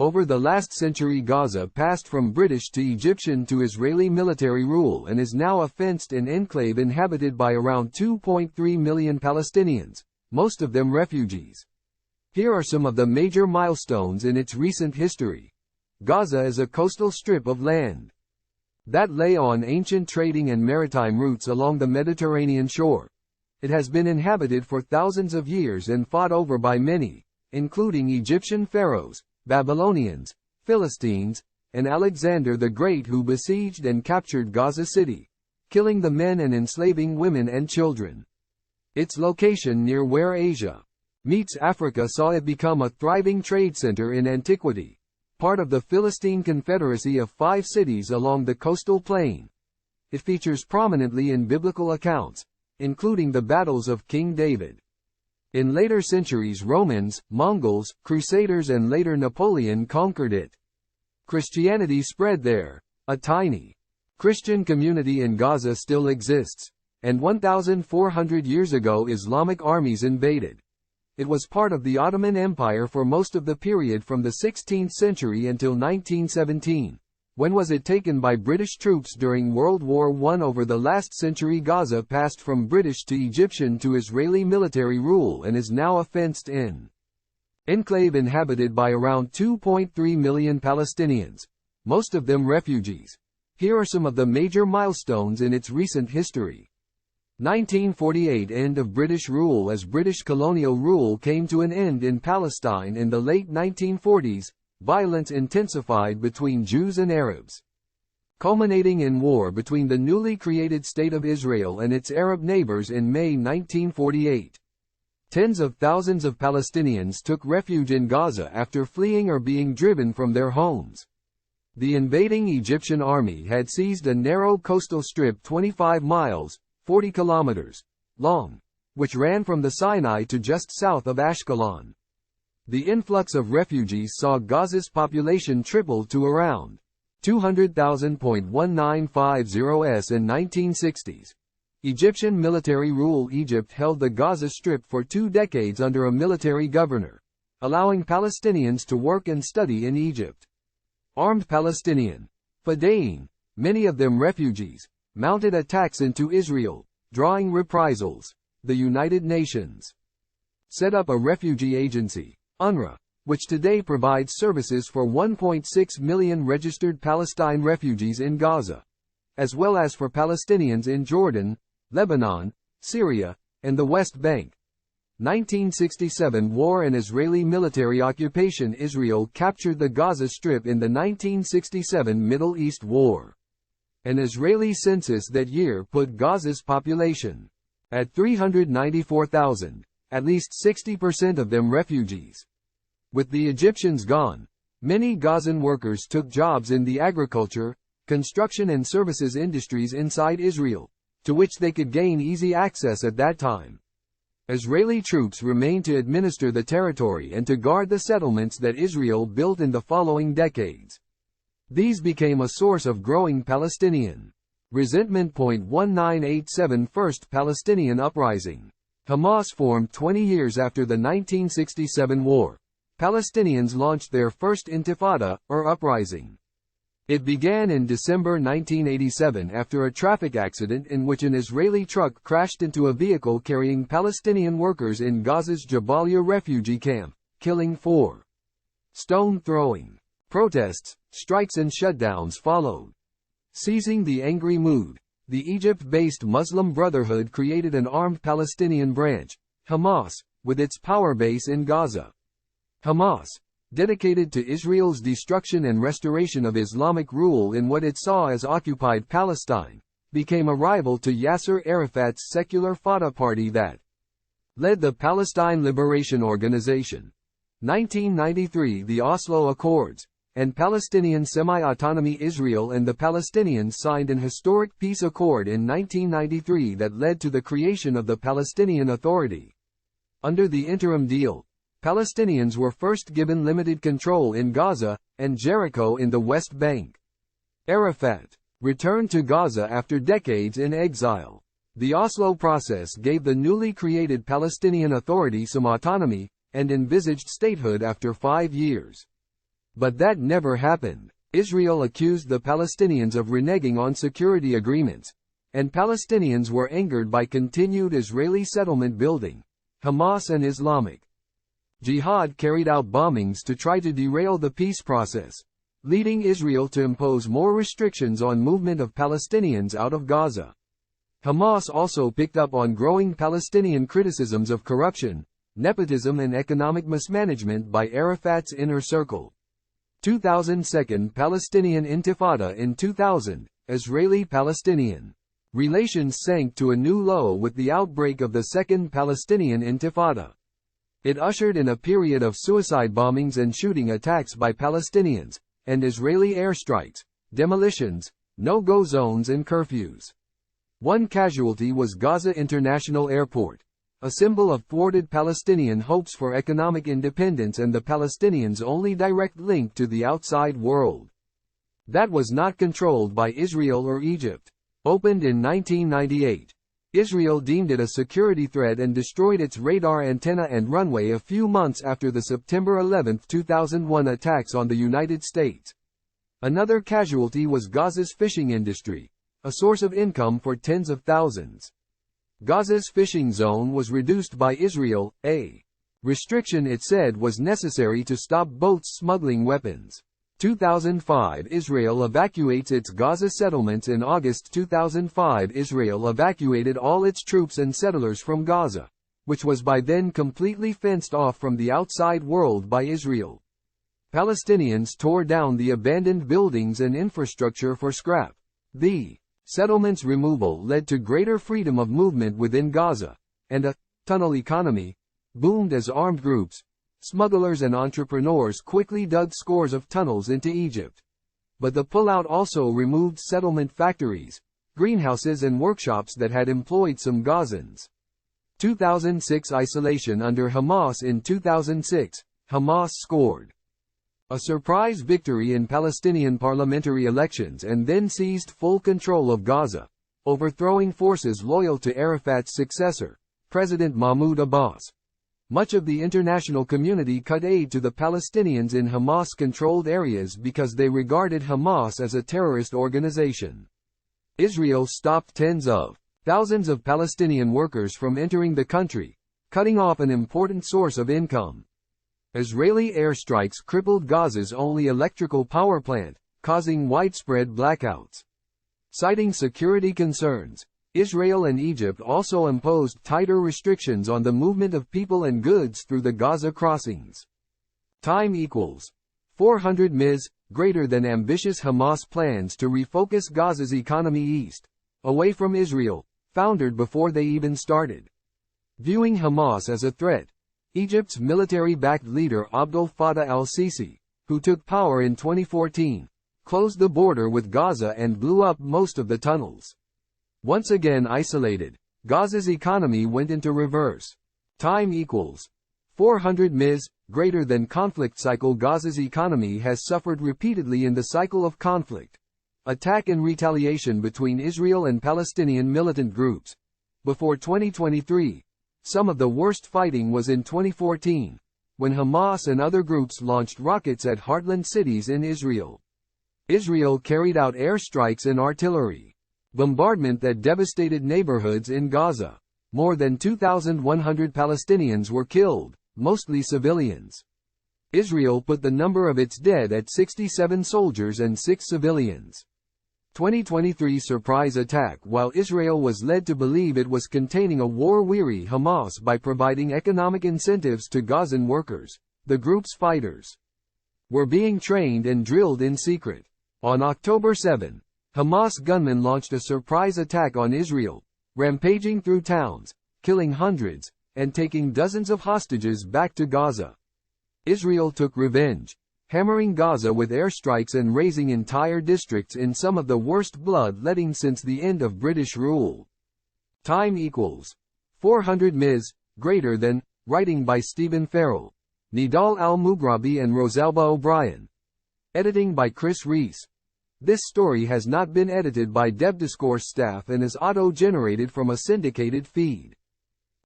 Over the last century, Gaza passed from British to Egyptian to Israeli military rule and is now a fenced-in enclave inhabited by around 2.3 million Palestinians, most of them refugees. Here are some of the major milestones in its recent history. Gaza is a coastal strip of land that lay on ancient trading and maritime routes along the Mediterranean shore. It has been inhabited for thousands of years and fought over by many, including Egyptian Pharaohs, Babylonians, Philistines, and Alexander the Great, who besieged and captured Gaza City, killing the men and enslaving women and children. Its location near where Asia meets Africa saw it become a thriving trade center in antiquity, part of the Philistine confederacy of 5 cities along the coastal plain. It features prominently in biblical accounts, including the battles of King David. In later centuries, Romans, Mongols, Crusaders and later Napoleon conquered it. Christianity spread there. A tiny Christian community in Gaza still exists, and 1,400 years ago Islamic armies invaded. It was part of the Ottoman Empire for most of the period from the 16th century until 1917. When was it taken by British troops during World War I? Over the last century, Gaza passed from British to Egyptian to Israeli military rule and is now a fenced-in enclave inhabited by around 2.3 million Palestinians, most of them refugees. Here are some of the major milestones in its recent history. 1948 – End of British rule. As British colonial rule came to an end in Palestine in the late 1940s, violence intensified between Jews and Arabs, culminating in war between the newly created State of Israel and its Arab neighbors in May 1948. Tens of thousands of Palestinians took refuge in Gaza after fleeing or being driven from their homes. The invading Egyptian army had seized a narrow coastal strip 25 miles, 40 kilometers, long, which ran from the Sinai to just south of Ashkelon. The influx of refugees saw Gaza's population triple to around 200,000.1950s in 1960s. Egyptian military rule. Egypt held the Gaza Strip for 2 decades under a military governor, allowing Palestinians to work and study in Egypt. Armed Palestinian Fedayeen, many of them refugees, mounted attacks into Israel, drawing reprisals. The United Nations set up a refugee agency, UNRWA, which today provides services for 1.6 million registered Palestine refugees in Gaza, as well as for Palestinians in Jordan, Lebanon, Syria, and the West Bank. 1967 War and Israeli military occupation. Israel captured the Gaza Strip in the 1967 Middle East War. An Israeli census that year put Gaza's population at 394,000. At least 60% of them refugees. With the Egyptians gone, many Gazan workers took jobs in the agriculture, construction and services industries inside Israel, to which they could gain easy access at that time. Israeli troops remained to administer the territory and to guard the settlements that Israel built in the following decades. These became a source of growing Palestinian resentment. 1987 First Palestinian Uprising. Hamas formed 20 years after the 1967 war. Palestinians launched their first intifada, or uprising. It began in December 1987 after a traffic accident in which an Israeli truck crashed into a vehicle carrying Palestinian workers in Gaza's Jabalia refugee camp, killing 4. Stone throwing, protests, strikes and shutdowns followed. Seizing the angry mood, the Egypt-based Muslim Brotherhood created an armed Palestinian branch, Hamas, with its power base in Gaza. Hamas, dedicated to Israel's destruction and restoration of Islamic rule in what it saw as occupied Palestine, became a rival to Yasser Arafat's secular Fatah party that led the Palestine Liberation Organization. 1993 The Oslo Accords and Palestinian semi-autonomy. Israel and the Palestinians signed an historic peace accord in 1993 that led to the creation of the Palestinian Authority. Under the interim deal, Palestinians were first given limited control in Gaza and Jericho in the West Bank. Arafat returned to Gaza after decades in exile. The Oslo process gave the newly created Palestinian Authority some autonomy and envisaged statehood after 5 years. But that never happened. Israel accused the Palestinians of reneging on security agreements, and Palestinians were angered by continued Israeli settlement building. Hamas and Islamic Jihad carried out bombings to try to derail the peace process, leading Israel to impose more restrictions on movement of Palestinians out of Gaza. Hamas also picked up on growing Palestinian criticisms of corruption, nepotism and economic mismanagement by Arafat's inner circle. 2002 Palestinian Intifada. In 2000, Israeli-Palestinian relations sank to a new low with the outbreak of the Second Palestinian Intifada. It ushered in a period of suicide bombings and shooting attacks by Palestinians, and Israeli airstrikes, demolitions, no-go zones and curfews. One casualty was Gaza International Airport, a symbol of thwarted Palestinian hopes for economic independence and the Palestinians' only direct link to the outside world. That was not controlled by Israel or Egypt. Opened in 1998, Israel deemed it a security threat and destroyed its radar antenna and runway a few months after the September 11, 2001 attacks on the United States. Another casualty was Gaza's fishing industry, a source of income for tens of thousands. Gaza's fishing zone was reduced by Israel, a restriction it said was necessary to stop boats smuggling weapons. 2005 Israel evacuates its Gaza settlements. In August 2005 Israel evacuated all its troops and settlers from Gaza, which was by then completely fenced off from the outside world by Israel. Palestinians tore down the abandoned buildings and infrastructure for scrap. The settlement's removal led to greater freedom of movement within Gaza, and a tunnel economy boomed as armed groups, smugglers and entrepreneurs quickly dug scores of tunnels into Egypt. But the pullout also removed settlement factories, greenhouses and workshops that had employed some Gazans. 2006 Isolation under Hamas. In 2006, Hamas scored a surprise victory in Palestinian parliamentary elections and then seized full control of Gaza, overthrowing forces loyal to Arafat's successor, President Mahmoud Abbas. Much of the international community cut aid to the Palestinians in Hamas-controlled areas because they regarded Hamas as a terrorist organization. Israel stopped tens of thousands of Palestinian workers from entering the country, cutting off an important source of income. Israeli airstrikes crippled Gaza's only electrical power plant, causing widespread blackouts. Citing security concerns, Israel and Egypt also imposed tighter restrictions on the movement of people and goods through the Gaza crossings. Time equals 400 ms, greater than ambitious Hamas plans to refocus Gaza's economy east, away from Israel, foundered before they even started. Viewing Hamas as a threat, Egypt's military-backed leader Abdel Fattah al-Sisi, who took power in 2014, closed the border with Gaza and blew up most of the tunnels. Once again isolated, Gaza's economy went into reverse. Time equals 400 ms, greater than conflict cycle. Gaza's economy has suffered repeatedly in the cycle of conflict, attack and retaliation between Israel and Palestinian militant groups. Before 2023, some of the worst fighting was in 2014, when Hamas and other groups launched rockets at heartland cities in Israel. Israel carried out airstrikes and artillery bombardment that devastated neighborhoods in Gaza. More than 2,100 Palestinians were killed, mostly civilians. Israel put the number of its dead at 67 soldiers and 6 civilians. 2023 surprise attack. While Israel was led to believe it was containing a war-weary Hamas by providing economic incentives to Gazan workers, the group's fighters were being trained and drilled in secret. On October 7, Hamas gunmen launched a surprise attack on Israel, rampaging through towns, killing hundreds, and taking dozens of hostages back to Gaza. Israel took revenge, hammering Gaza with airstrikes and razing entire districts in some of the worst blood-letting since the end of British rule. Time equals 400 ms, greater than, writing by Stephen Farrell, Nidal Al-Mughrabi and Rosalba O'Brien. Editing by Chris Reese. This story has not been edited by DevDiscourse staff and is auto-generated from a syndicated feed.